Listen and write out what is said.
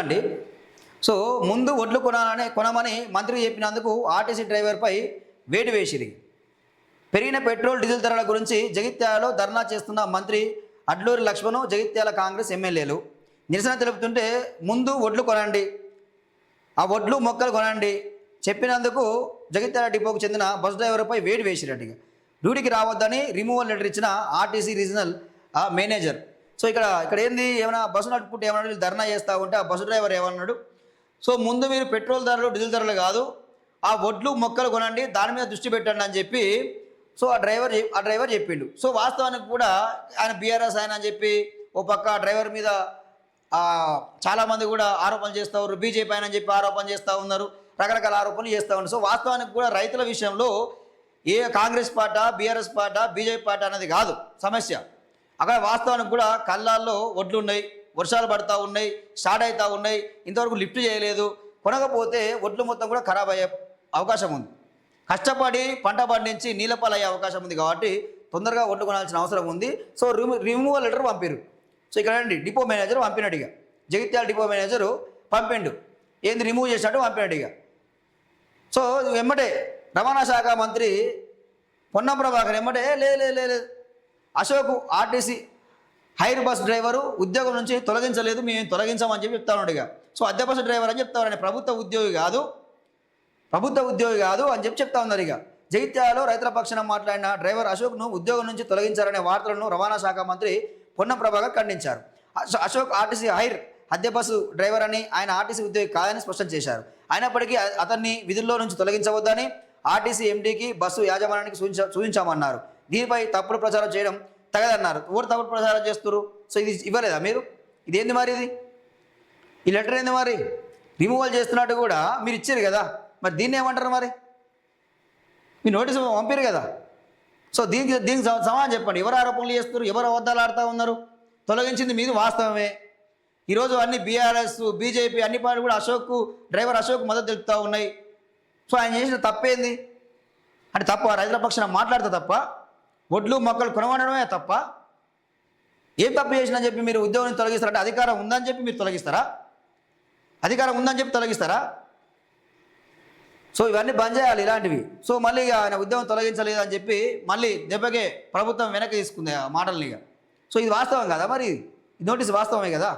అండి. సో ముందు ఒడ్లు కొనమని మంత్రి చెప్పినందుకు ఆర్టీసీ డ్రైవర్పై వేటు వేసిరి. పెరిగిన పెట్రోల్ డీజిల్ ధరల గురించి జగిత్యాలలో ధర్నా చేస్తున్న మంత్రి అడ్లూరి లక్ష్మణ్, జగిత్యాల కాంగ్రెస్ ఎమ్మెల్యేలు నిరసన తెలుపుతుంటే ముందు ఒడ్లు కొనండి, ఆ ఒడ్లు మొక్కలు కొనండి చెప్పినందుకు జగిత్యాల డిపోకు చెందిన బస్ డ్రైవర్పై వేటు వేసిరట్టుగా డ్యూటీకి రావద్దని రిమూవల్ లెటర్ ఇచ్చిన ఆర్టీసీ రీజనల్ మేనేజర్. సో ఇక్కడ ఏంది, ఏమైనా బస్సు నడుపుకుంటే ఏమన్నా వీళ్ళు ధర్నా చేస్తూ ఉంటే ఆ బస్సు డ్రైవర్ ఏమన్నాడు, సో ముందు మీరు పెట్రోల్ ధరలు డీజిల్ ధరలు కాదు, ఆ ఒడ్లు మొక్కలు కొనండి, దాని మీద దృష్టి పెట్టండి అని చెప్పి సో ఆ డ్రైవర్ చెప్పిండు. సో వాస్తవానికి కూడా ఆయన బీఆర్ఎస్ ఆయన అని చెప్పి ఓ పక్క డ్రైవర్ మీద చాలామంది కూడా ఆరోపణలు చేస్తూ ఉన్నారు, బీజేపీ ఆయన అని చెప్పి ఆరోపణ చేస్తూ ఉన్నారు, రకరకాల ఆరోపణలు చేస్తూ ఉన్నారు. సో వాస్తవానికి కూడా రైతుల విషయంలో ఏ Congress party, BRS party, BJP party అనేది కాదు సమస్య. అక్కడ వాస్తవానికి కూడా కళ్ళాల్లో ఒడ్లు ఉన్నాయి, వర్షాలు పడుతూ ఉన్నాయి, స్టార్ట్ అవుతూ ఉన్నాయి, ఇంతవరకు లిఫ్ట్ చేయలేదు. కొనకపోతే ఒడ్లు మొత్తం కూడా ఖరాబ్ అయ్యే అవకాశం ఉంది. కష్టపడి పంట పండించి నీళ్ళపాలు అయ్యే అవకాశం ఉంది కాబట్టి తొందరగా ఒడ్లు కొనాల్సిన అవసరం ఉంది. సో రిమూవల్ లెటర్ పంపారు. సో ఇక్కడ డిపో మేనేజర్ పంపినట్టుగా, జగిత్యాల డిపో మేనేజరు పంపిండు, ఏంది రిమూవ్ చేసినట్టు పంపినట్టుగా. సో వెంబడే రవాణా శాఖ మంత్రి పొన్నం ప్రభాకర్ వెంబడే లేదు Ashok RTC hire bus driver ఉద్యోగం నుంచి తొలగించలేదు, మేము తొలగించామని చెప్పి చెప్తా ఉన్నాడుగా. సో అద్దె బస్సు డ్రైవర్ అని చెప్తా ఉన్నాడు, ప్రభుత్వ ఉద్యోగి కాదు అని చెప్పి చెప్తా ఉన్నారు. ఇక జగిత్యాలలో రైతుల పక్షాన మాట్లాడిన డ్రైవర్ అశోక్ను ఉద్యోగం నుంచి తొలగించారనే వార్తలను రవాణా శాఖ మంత్రి పొన్నం ప్రభాకర్ ఖండించారు. అశోక్ ఆర్టీసీ హైర్ అద్దె బస్సు డ్రైవర్ అని, ఆయన ఆర్టీసీ ఉద్యోగి కాదని స్పష్టం చేశారు. అయినప్పటికీ అతన్ని విధుల్లో నుంచి తొలగించవద్దని ఆర్టీసీ ఎండీకి బస్సు యాజమాన్యానికి సూచించామన్నారు. దీనిపై తప్పుడు ప్రచారం చేయడం తగదన్నారు. ఎవరు తప్పుడు ప్రచారం చేస్తారు? సో ఇది ఇవ్వలేదా మీరు? ఇదేంది మరి, ఈ లెటర్ ఏంది మరి? రిమూవల్ చేస్తున్నట్టు కూడా మీరు ఇచ్చారు కదా, మరి దీన్ని ఏమంటారు? మరి మీ నోటీసు పంపారు కదా. సో దీనికి సమాధానం చెప్పండి. ఎవరు ఆరోపణలు చేస్తారు, ఎవరు అబద్ధాలు ఆడుతూ ఉన్నారు? తొలగించింది మీది వాస్తవమే. ఈరోజు అన్ని బీఆర్ఎస్, బీజేపీ అన్ని పార్టీలు కూడా డ్రైవర్ అశోక్ మద్దతు తెలుపుతూ ఉన్నాయి. సో ఆయన చేసిన తప్పేంది అంటే తప్ప రైతుల పక్షాన మాట్లాడితే తప్ప, ఒడ్లు మొక్కలు కొనవడమే తప్ప, ఏం తప్పు చేసినా చెప్పి మీరు ఉద్యోగం తొలగిస్తారంటే అధికారం ఉందని చెప్పి మీరు తొలగిస్తారా? అధికారం ఉందని చెప్పి తొలగిస్తారా? సో ఇవన్నీ బంద్ చేయాలి ఇలాంటివి. సో మళ్ళీ ఆయన ఉద్యోగం తొలగించలేదు అని చెప్పి మళ్ళీ దెబ్బకే ప్రభుత్వం వెనక్కి తీసుకుంది ఆ మాటల్ని. సో ఇది వాస్తవం కదా, మరి ఈ నోటీస్ వాస్తవమే కదా.